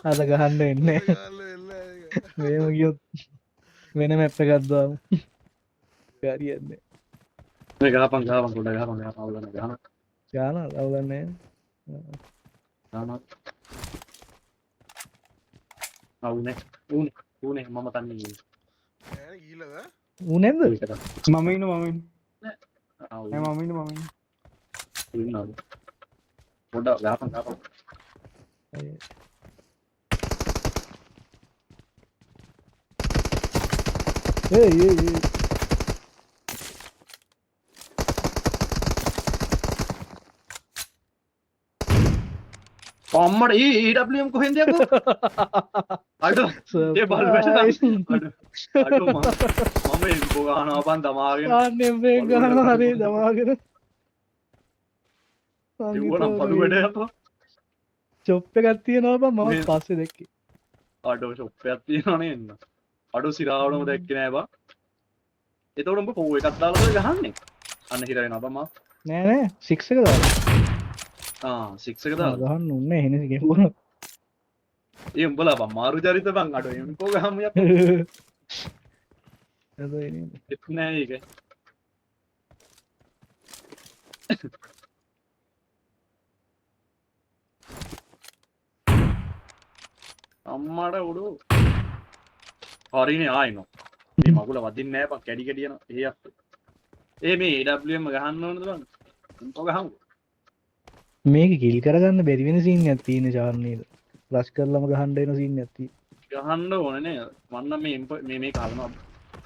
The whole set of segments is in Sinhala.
අද ගහන්න එන්නේ මේම ගියොත් වෙන මැප් එකක් දාමු හරියන්නේ මේ ගහපන් ගොඩ ගහපන් අවුලන ගහන ගාන අවුලන්නේ ගහන අවුනේ ඌනේ මම තන්නේ ගීලද ඌනෙන්ද මම ඉන්න ඉන්නවා පොඩ ගහපන් ඒ අම්මට EWM කොහෙන්ද යකෝ අඩෝ ඒ බල් වැට අඩෝ මම එම්පෝ ගහනවා බන් දමාගෙන ආන්නේ ගහනවා හරි දමාගෙන ඉවනම් පඩු වැඩ යකෝ චොප් එකක් තියෙනවා බං මම පස්සේ දැක්කේ අඩෝ ෂොප් එකක් තියෙනවනේ එන්න අඩෝ සිරාවලම දැක්කේ නෑ බං එතකොට උඹ කෝ එකක් දාලාද ගහන්නේ අන්න හිර වෙනවා බං මම නෑ 6 එක දාලා 6 එක දාලා ගහන්න උන්නේ එහෙනේ ගෙම්බුන ඒ උඹලා බං මාරු චරිත බං අඩෝ එම්පෝ ගහමු යකෝ එත් නෑ ඒක අම්මට උඩු හරිනේ ආයිනෝ මේ මගුල වදින්නේ නෑ බං කැඩි කැඩි යනවා ඒ අත් ඒ මේ AWM ගහන්න ඕනද බං එම්පෝ ගහමු මේක කිල් කරගන්න බැරි වෙන සීන් එකක් තියෙන චාර්නේද ෆ්ලෂ් කරලම ගහන්න එන සීන් එකක් තියෙන ගහන්න ඕනේ නේ මන්න මේ කරනවා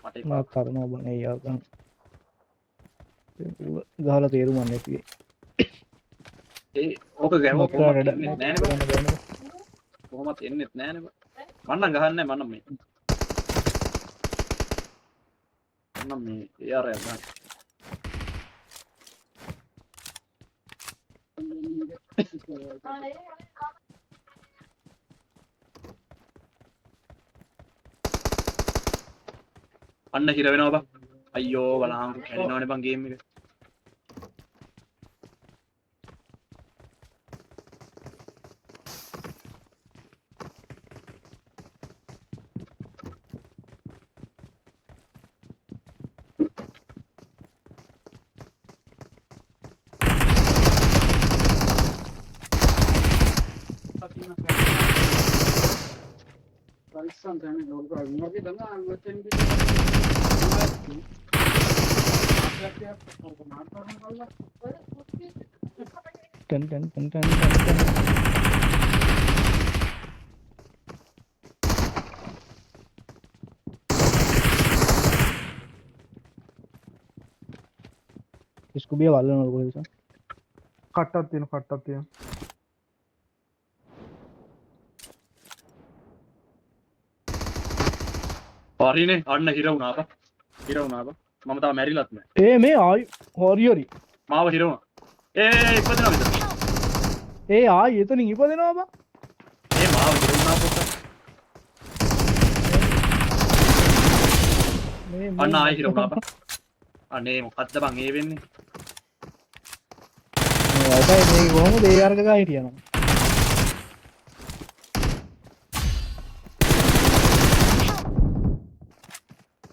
මට මා කරනවා බං ඒ යාව ගන්න ගහලා තේරුම් ගන්න නැති ඒ ඕක ගැහුවා කොහොමද නෑ නෑනේ කොහොමත් එන්නෙත් නෑනේ මන්නම් ගහන්නේ මන්නම් මේ ඒ අර ගන්න අන්න හිර වෙනවා බං අයියෝ බලහන් කැඩෙනවනේ බං ගේම් එක टन इसको भी हवाले ना बोल सा කට්ටක් තියෙන හරිනේ අන්න හිර වුණා බං මම තාම මැරිලත් නෑ ए मैं आई हरी මාව හිර වුණා ඉපදිනවා විතර ए ආයි එතනින් ඉපදෙනවා බං මාව හිර වුණා පොත අන්න ආයි හිර වුණා බං අනේ මොකද්ද බං ඒ වෙන්නේ මේ මේ කොහොමද ඒ අරක ගා හිටියනම්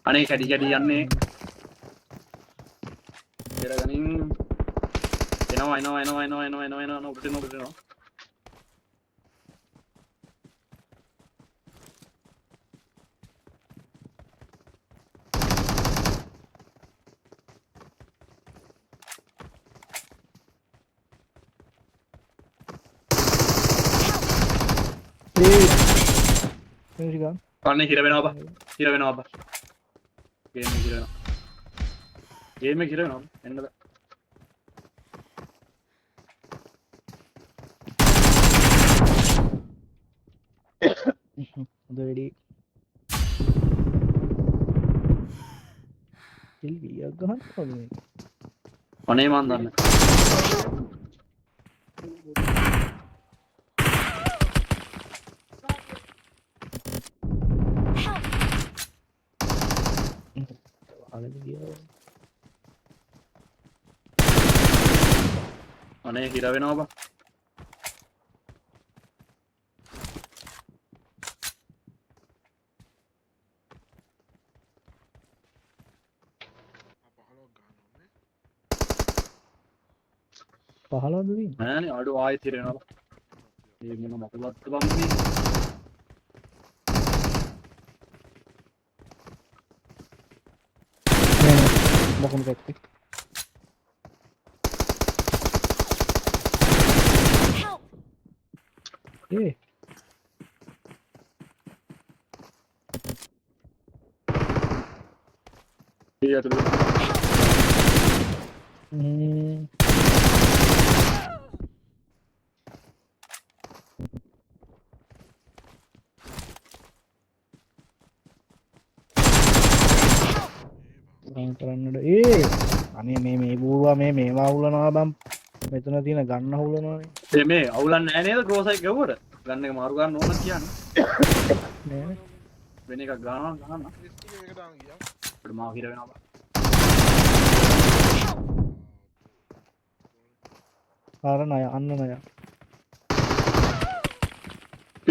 අනේ කැඩි කැඩි යන්නේ ඉරගනින් එනවා උඩට අනේ හිර වෙනවා බං ගේම් එක හිර වෙනවා එන්නද ready ඉල්විය ගහන්න ඕනේ අනේ මන් දන්නේ අනේ හිර වෙනවා බා. පහලක් ගන්නවා මේ. 15ද තියෙන්නේ? නෑනේ අඩු ආයෙත් හිර වෙනවා බා. මේ මොන මකුලක්ද බං මේ. නෑ නෑ බකුණු පැත්තේ. ඒ ඒ ඇතුළේ. දැන් කරන්නද ඒ අනේ මේ බූරුවා මේවා හුලනවා බම් මෙතන තියෙන ගන්න හුලනවානේ මේ අවුලන්නේ නැහැ නේද ක්‍රෝසයි ගවුවට? ගන්න එක මාරු ගන්න ඕන කියන්නේ. නෑ වෙන එකක් ගන්නවා. රිස්ට් එක එක දාන්න ගියා. අපිට මාව හිර වෙනවා බා. අර ණය අන්න ණය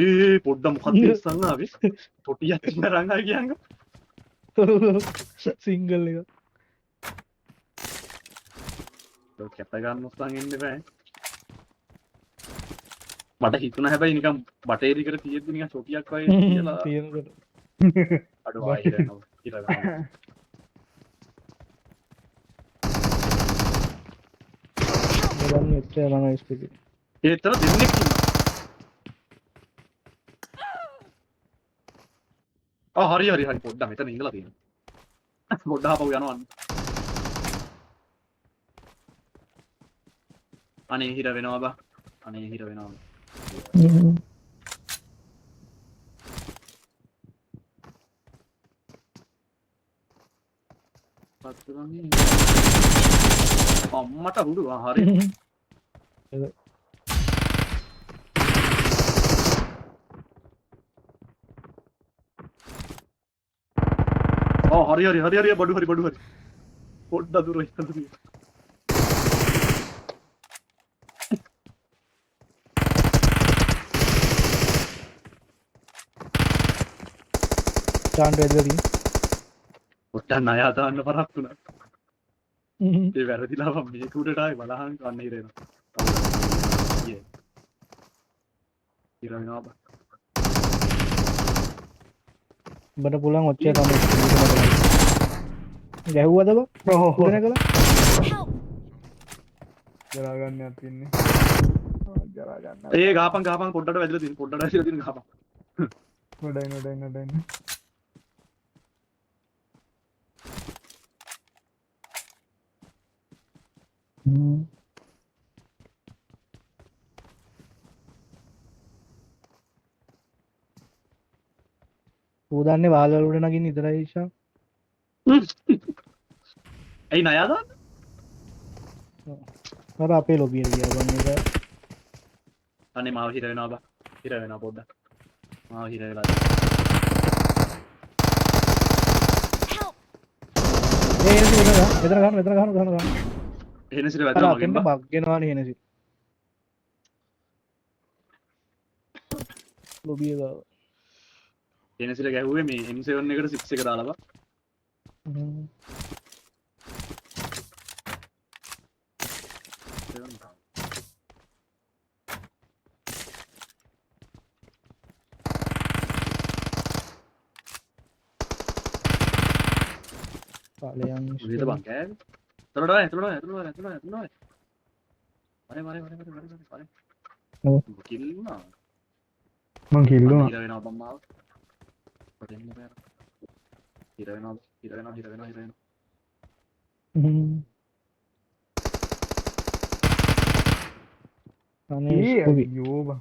ඒ පොඩ්ඩ මොකක්ද ඉස්සන් ආවේ? තොටියක් තියන රංගා කියංග. සිංගල් එක කැප ගන්න උස්සන් ඉන්න බෑ. මට හිතුණා හැබැයි නිකන් බටේ දිගට තියෙද්දි නිකන් තොටියක් වගේ කියලා. තියෙනකොට අඩු ආයෙ හිර වෙනවා. හිර වෙනවා. ගන්න එච්චර ළමයි ස්පීඩ් ඒතර දෙන්නෙක් ඉන්නවා. හරි පොඩ්ඩක් මෙතන ඉඳලා තියෙනවා. පොඩ්ඩක් ආපහු යනවා. අනේ හිර වෙනවා බා. අනේ හිර වෙනවා. පත්තරන්නේ. අම්මට හුඩු හරි. හරි බඩු හරි. පොඩ්ඩක් දුර ඉස්සරහ. චාන්ඩ් වෙද්දී පොඩ්ඩක් ණය දාන්න පරක් වුණා. ඒ වැරදිලා මම මේක උඩට ආවේ බලහන් කන්න හිර වෙනවා. ඊයේ. හිර වෙනවා බා. උඹට පුළුවන් ඔච්චර තමයි ගැහුවද බං උඩ නැගලා ජරා ගන්නයක් තින්නේ. ජරා ගන්න. ඒ ගාපන් පොඩ්ඩට වැදලා තියෙන ගාපන්. නොඩයි. ඌදන්නේ වාල් වල උඩ නගින්න ඉතරයි ඊෂා ඇයි ණය දාන්න? අර අපේ ලොබියට ගියා බං ඒක අනේ මාව හිර වෙනවා බා. හිර වෙනවා පොඩ්ඩක්. මාව හිර වෙලා. මෙතන ගන්න එනසිට අර වැදෙනවා අතෙන්ට මගෙන් බා. බග් වෙනවානේ එනසි ලොබිය ගාව එනසිට ගැහුවේ මේ M7 එකට 6 එක දාලා බා. පාලයන් උදේට බං කෑවේ. එතනට. මරේ. ඔව්. කිල් වුණා. මං කිල්ලුණා. හිර වෙනවා බං මාව. පොඩෙන්න බෑ. හිර වෙනවා. අනේ ස්කෝබි අයියෝ බං.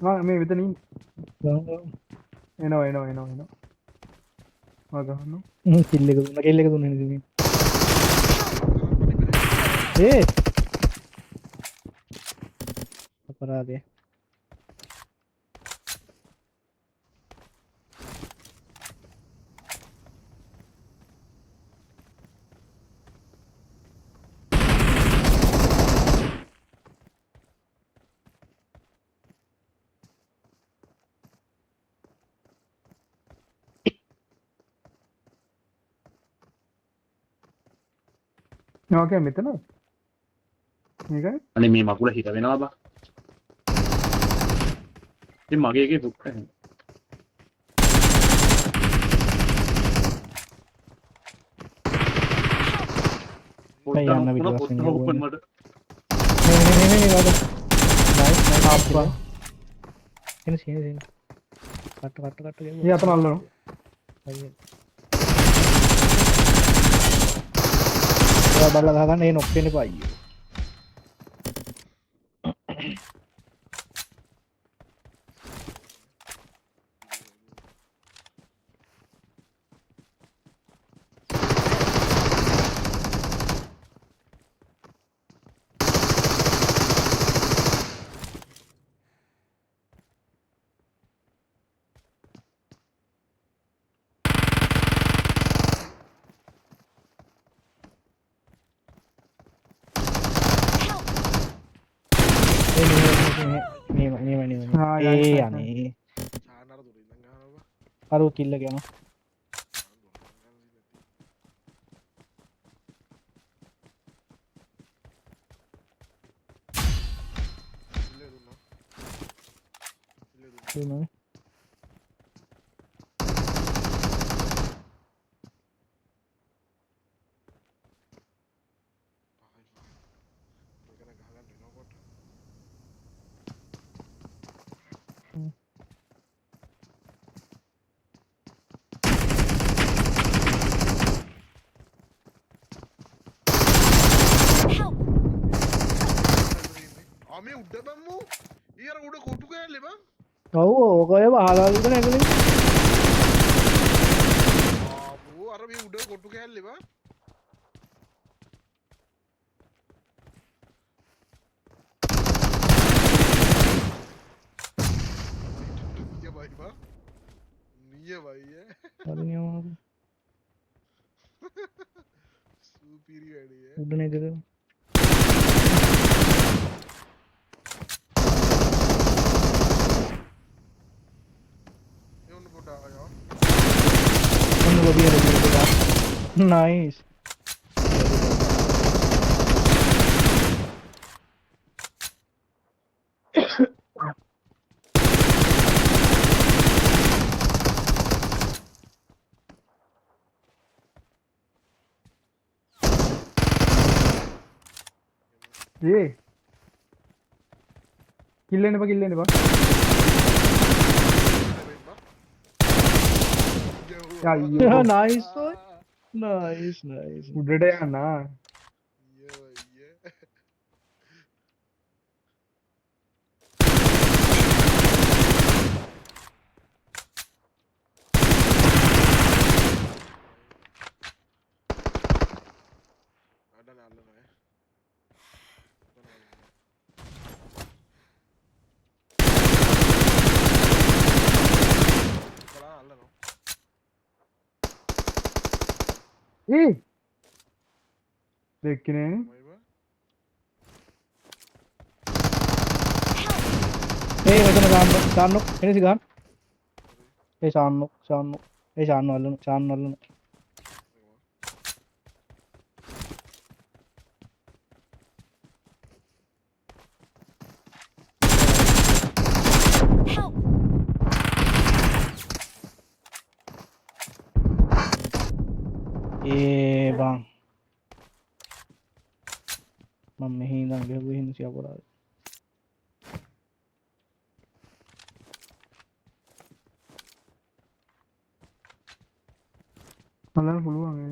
මම මේ විතර එනවා. මම ගහනවා. කිල් එක දුන්න නේ ඒ අපරාධය ඕකේ මෙතන මේකයි අනේ මේ මකුල හිට වෙනවා බා ඉතින් මගේ එකේ පුක්ක නැහැ Ay, yan, nabigla පොත්ත kasi open nga. මට Nih, wala. Nice, nice. අප්පා Sini, sini, sini. Kata. ඒ අතන අල්ලනවා Ya, bala gagana, eh, nokke ni pa ayyo. Ini. Ah, ya, Eh, ya, aneh. චානර දුර ඉඳන් ගහනවා Aduh, kill lagi ano. ඉල්ල දුන්නා ඉල්ල දුන්නා Yun na. මේකන ගහගන්න වෙනකොට ආමේ උඩ බම්මු ඊයර උඩ කොටු කෑල්ලේ බං Oo, kaya ba halal ko na ito. ආපෝ අර මේ උඩ කොටු කෑල්ලේ බං නිය බයි බං නිය බයි Ano niya mga සූපිරි වැඩිය udah na ito. එන්න පොඩ ආවා Ano ba biya na Nice. ඒ කිල්ලෙන්න බා කිල්ලෙන්න බා අයියෝ Nice. Boy. Nice. උඩට යන්න ඒ දෙක්කනේ Eh, ito na Sanok. Ini si Gan. Eh, Sanok. Eh, Sanok. Eh, bang. Mamahinang gawin siya por ahí. බලන්න පුළුවන් ඒ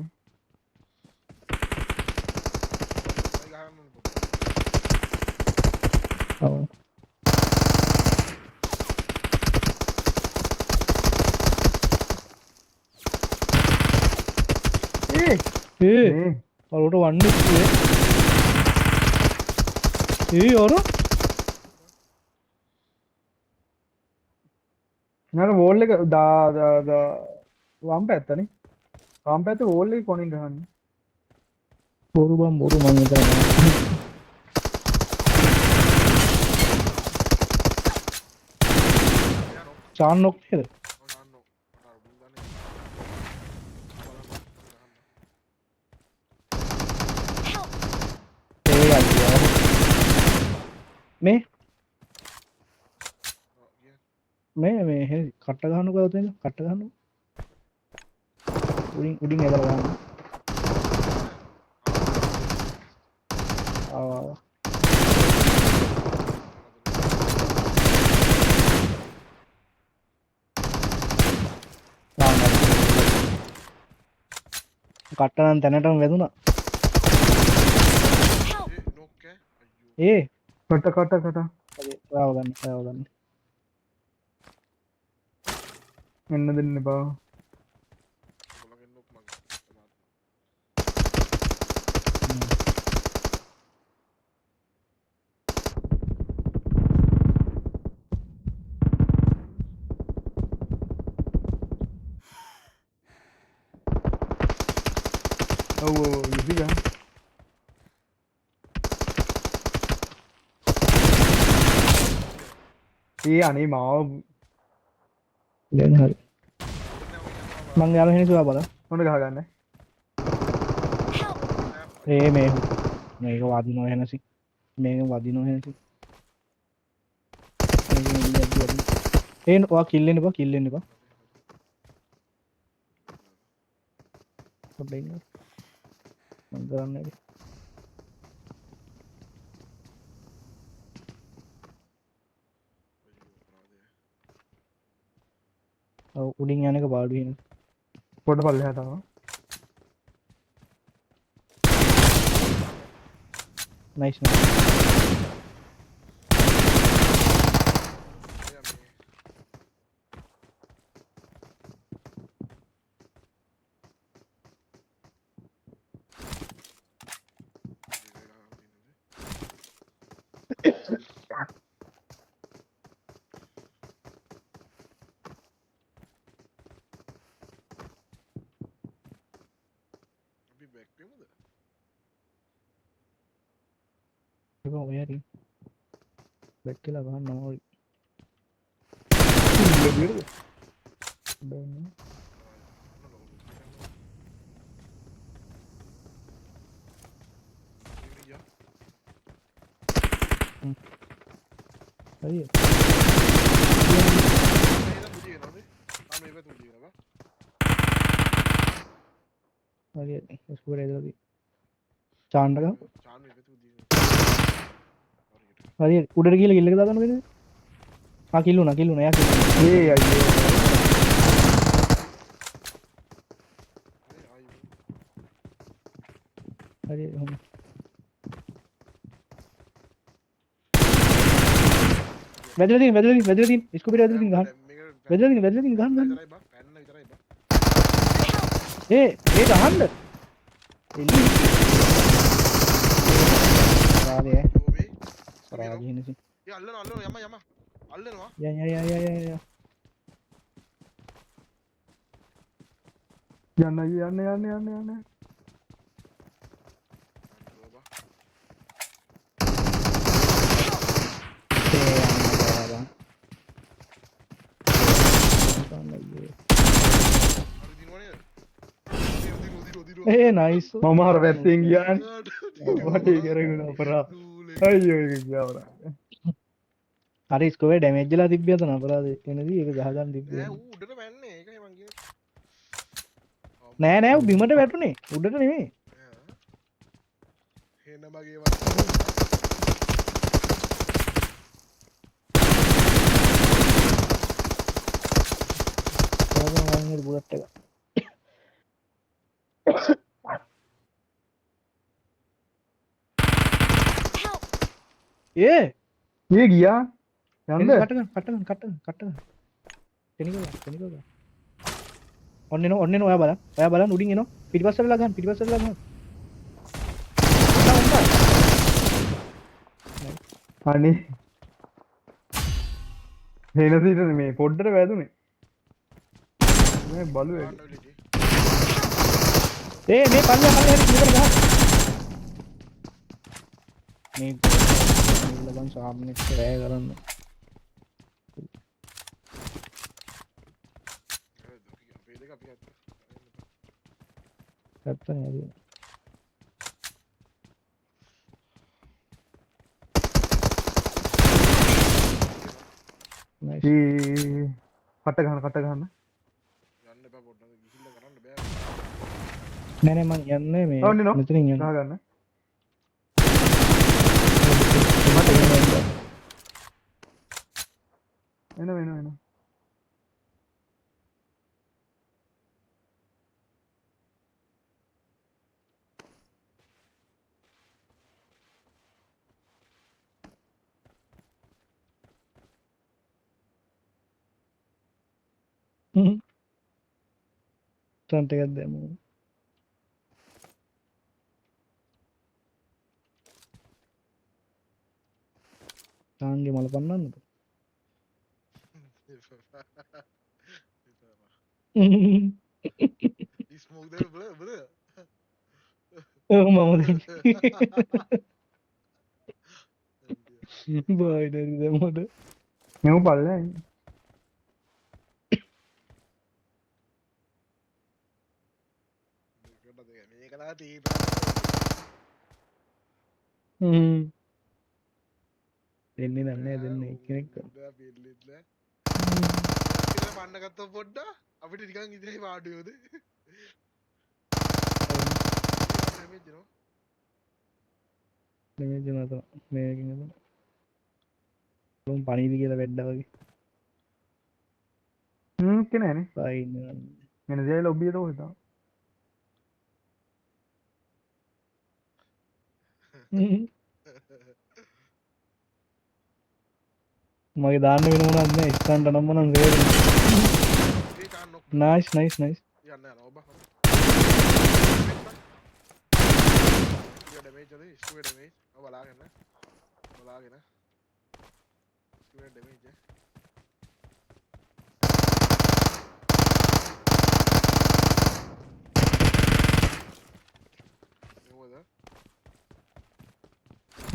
Oo. ඒ Eh, ඒ kalau udah one hit ya. Eh, orang? නර වෝල් එක වම් පැත්තනේ වම් පැත්ත වෝල් එක කොනින් ගහන්නේ Boru bang, boru mang itu. Sanok ya. මේ ගියා. මේ කට්ට ගහන්නකෝ උතෙන් කට්ට ගහන්නකෝ උඩින් ඇදලා ගන්න ආවා කට්ට නම් තැනටම වැදුනා නොක් අයියෝ. ඒ කට ඔයාව ගන්න එන්න දෙන්න බා ඔයගොල්ලන්ගේ නොක් මං. ඔව් යුදි ගන්න ඒ අනේ මාව දැන් හරි මං යාම හෙනසුවා බලන්න මොන ගහ ගන්න ඒ මේක වදිනව හෙනසි මේක වදිනව හෙනසි ඒ ඔයා කිල්ලෙන්න එපා පොඩ්ඩක් ඉන්න මං කරන්නේ ඔව් උඩින් යන එක පාඩු වෙන පොඩ පල්ලෙහාට ආවා නයිස් අපි බැක් වෙමුද? ඒක ඔය හරි බැක් කියලා ගහන්න ඕයි හරි හරි ස්කෝර් එකදී චාන්ඩ් එක හරි උඩට ගිහලා කිල් එක දාගන්න බෑද කිල්ලුණා යා කිල්ලුණා ඒ අයියෝ හරි හොම වැදලා තියෙන ස්කෝප් එක වැදලා තියෙන ගහන්න ඒ ගහන්න එලි රාදේ රාදේ හෙනසි අල්ලනවා යා යන්න ඒ නයිස් මම හර වැත්තෙන් ගියාන් වටේ කරගෙන අපරා අයියෝ ඒක ගියාවරා හරි ස්කෝපේ ඩැමේජ් වෙලා තිබ්බියද නපරාද එනදී ඒක ගහගන්න තිබ්බේ උඩට වැන්නේ ඒකයි මං නෑ බිමට වැටුනේ උඩට නෙමෙයි හෙන මගේ බුලට් එක ඒ ගියා යන්න කට්ටගන්න කෙනිකෝ ඔන්න ඔයා බලන්න උඩින් එනවා පිටිපස්සට වෙලා ගන්න අනේ හෙනසිට මේ පොඩ්ඩට වැදුනේ මේ බලු එක මේ පල්ලෙහා හරි ඉවර ගහන්න මේ ලබන් සාමනෙත් රෑ කරන්න ඇත්තනේ හරි ඒ කට ගන්න යන්න එපා පොඩ්ඩක් ගිහිල්ලා කරන්න බෑ. නෑ නෑ මං යන්නේ මේ ඔන්න නෝ මෙතනින් යන්න. ගහ ගන්න එන ට්‍රන්ට් එකක් දැම්මු. තාන්ගේ මල පන්නන්නද? ස්මෝක් දෙන්න බල බල. ඔව් මම බයිඩරි දැම්මද? මෙව බලලා මේක ලා තී දෙන්නේ නැහැ දෙන්නේ කෙනෙක්. පිල්ලිත් නෑ. පන්න ගත්තා පොඩ්ඩා අපිට නිකන් ඉතින් වාඩියෝද. මෙච්චරෝ. මේ ජනත මේකින් නේද? ලොම් පණීවි කියලා වැද්දා වගේ. කෙනෑනේ පයින් මෙන දේ ලොබ්බිය තෝ හිතා මගේ දාන්න වෙන මොනවද නැහැ ස්ටන්ට නම් මොනවද වේද? ඒ කාන් නොක් නයිස් නයිස් නයිස්. යන්න යනවා ඔබ. ඩැමේජ් අද ස්කුවේ ඩැමේජ්. ඔබ බලාගෙන. ස්කුවේ ඩැමේජ්. මොකද?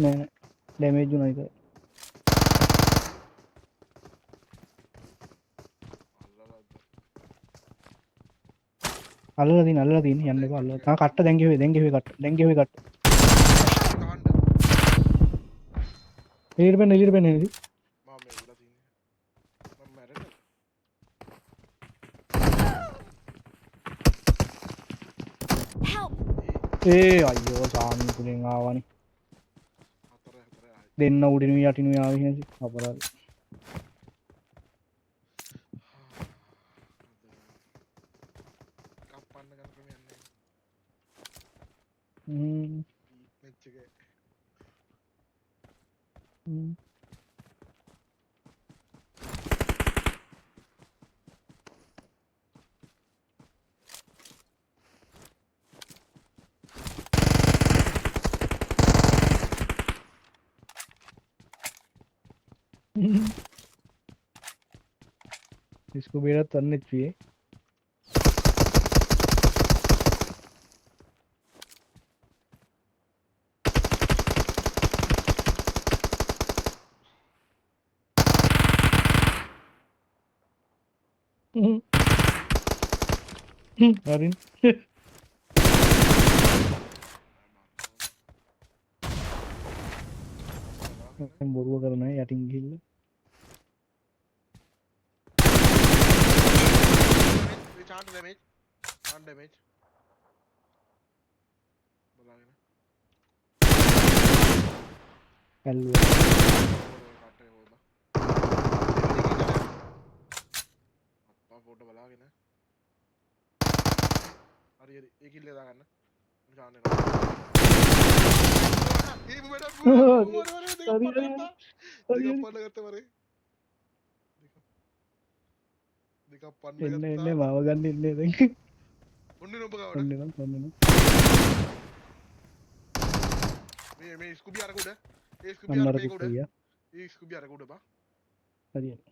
නෑ නෑ ඩැමේජ් උනා ඒක. අල්ලලා තියෙන යන්න එපා අල්ලලා. තා කට්ට දැන් ගෙවේ කට්ට. කාණ්ඩ. එළියට පෙන්න නේද? මම මේ උඩ තියෙන්නේ. මම මැරෙන්නේ. ඒ අයියෝ සාමි කුලෙන් ආවනේ. හතර ආයි. දෙන්න උඩිනුයි යටිනුයි ආවේ නේද? අපරාධ. කප්පන්න ගන්න ක්‍රමයක් නැහැ. හ්ම් මෙච්ච එක. හ්ම්. इसको मेरा तरने चाहिए. Arin. බොරුව කරන අය යටින් ගිහිල්ලා Chant damage. බලාගෙන. ඇල්ලුවා. කට්ටේ හොද. අත්පා ෆෝටෝ බලාගෙන. හරි ඒ කිල්ල දාගන්න. chant එක. ඒ බුබඩ පන්න ගත්ත මරේ. දෙකක් පන්න එන්නේ ගත්තා. මාව ගන්න ඉන්නේ දැන්. ඔන්න නුඹ ගාවට. ඔන්න නම්. මේ ස්කුබි අර කුඩ. ඒ ස්කුබි අර අන්නර මේ කුඩ. කුඩියා. ඒ ස්කුබි අර කුඩ බා. හරියට.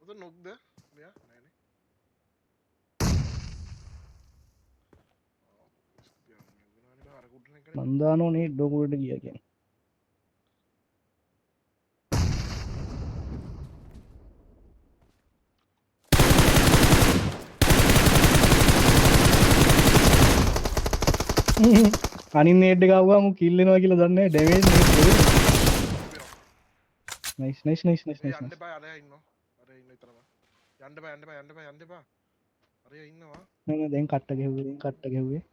උතන නොක්ද? මෙයා නෑනේ. ස්කුබි අර මේ ගුණානේ බා අර කුඩ නේ කරේ. මන් දානෝ නේ ඩොකුවට ගියා කියන්නේ. අනින් නේට් එක ආවම කිල් වෙනවා කියලා දන්නේ නැහැ ඩැමේජ් නේට්. නයිස් ඒ යන්න බෑ අරයා ඉන්නවා. අර ඉන්න විතරම යන්න බෑ යන්න බෑ යන්න බෑ යන්න එපා අර ඉන්නවා නෑ දැන් කට්ට ගැහුවේ දැන් කට්ට ගැහුවේ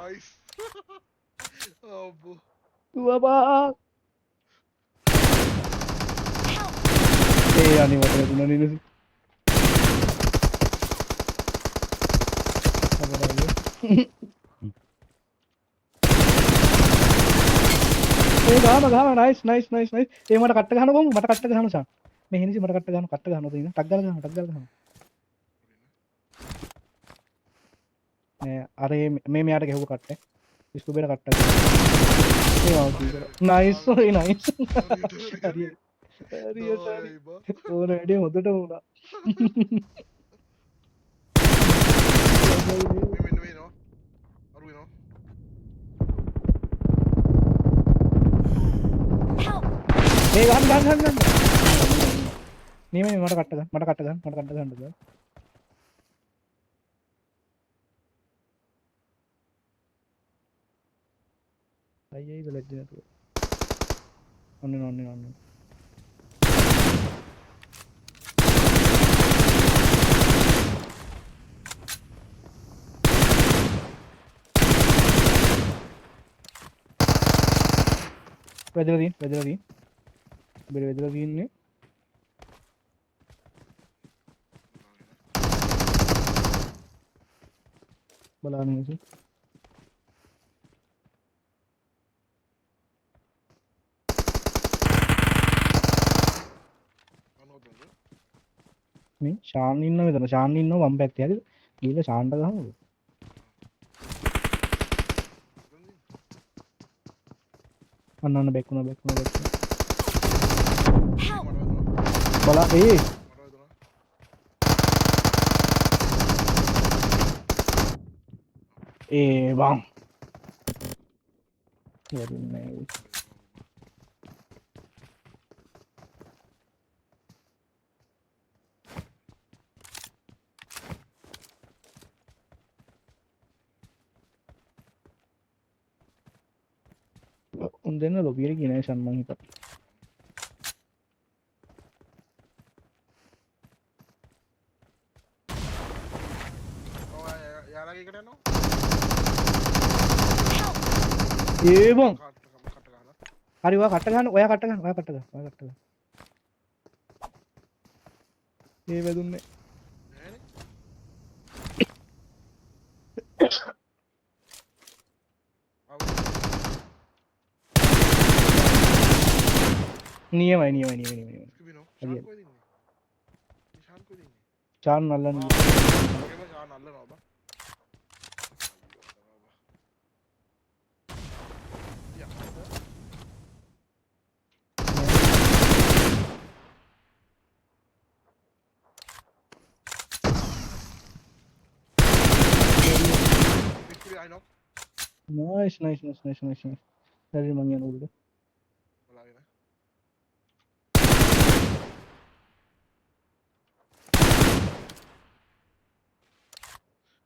නයිස් අබ්බෝ බබා ඒ අනිවට දුන්න නිනසි ඒ ගාම නයිස් නයිස් නයිස් නයිස් ඒ මට කට්ට ගහන කොහොමද මට කට්ට ගහන සා මේ හිනිසි මට කට්ට ගහන තියෙන ටක් ගාලා ගහන නෑ අර මේ මෙයාට ගැහුව කට්ට ස්කූබේට කට්ට නයිස් ඔය නයිස් හරි හරියට ඕන වැඩේ හොඳට වුණා මෙන්න වෙනවා අරු වෙනවා ඒ ගන්න නීමේ මට කට්ට ගන්න බෑ අයියයි බලද්දි නේද ඔන්න වැදලා තියෙන්නේ බලන්න ඉතින් මේ ශාන් ඉන්න මෙතන ශාන් ඉන්නවා වම් පැත්තේ හරිද ගිහලා ශාන්ට ගහමුද අන්න බැක්කුණා බලා ඒ වම් වරුන්නේ උන් දෙන්න ලොබියට ගියේ නෑ ෂන් මං හිතා යාලගේ එකට යනවා ඒ බොන් කට ගන්න හරි ඔයා කට්ට ගන්න ඔයා කට්ට ගන්න ඒ වැදුන්නේ නියමයි කිවිනෝ හරියට. ශාන් කොහෙද ඉන්නේ ශාන් කොහෙද ඉන්නේ චාන් නල්ලන්න ඔකම ශාන් අල්ලනවා බා I know. nice හරි මං යන උඩට බලාගෙන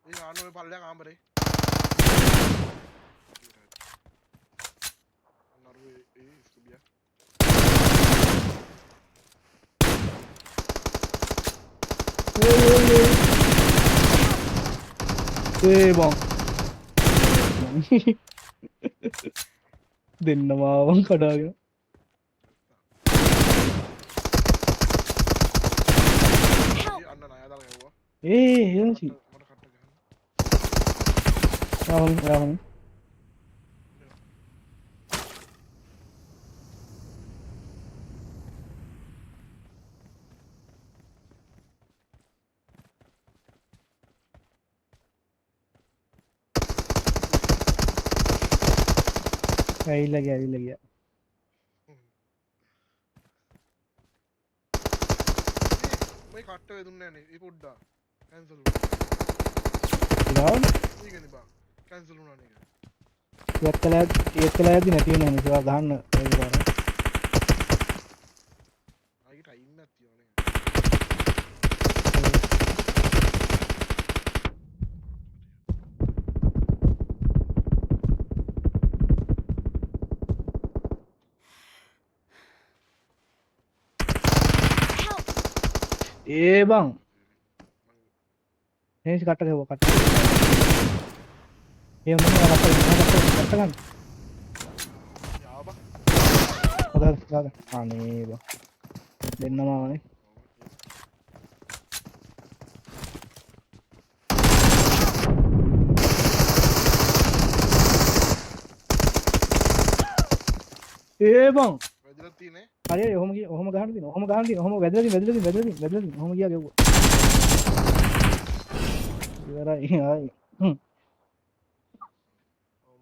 මේ ආනෝ මේ පල්ලෙන් ආම්බරේ අනරුවේ ඒ ස්කුබියා ඒ බං දෙන්නමාවන් කඩාගෙන අන්න නෑ දාලා ගැව්වා ඒ එනසි මට කට්ට ගන්න රාමන් ඇවිල්ලා ගියා මේ කට්ට වෙදුන්නේ නෑනේ ඒ පොඩ්ඩා කැන්සල් දාන්න වුණා ඊගෙන බා කැන්සල් වුණා නේද ඒත් කලා යද්දි නැති වෙනවා නේ ඒවා ගහන්න ඒක පාර ආයිට ටයිම් එකක් තියෙනවා නේද ඒ බං හේසි කට්ට ගෙවුවා කට්ට ඒ මොනවා කට්ට ගන්න යාබා හොදා අනේ බං දෙන්නමානේ ඒ බං වැදලා තියෙන්නේ හරි ඔහොම ගියා ඔහොම ගහන්න දින ඔහොම ගහන්න දින ඔහොම වැදලා දින ඔහොම ගියා ගෙව්වා ඉවරයි ආයි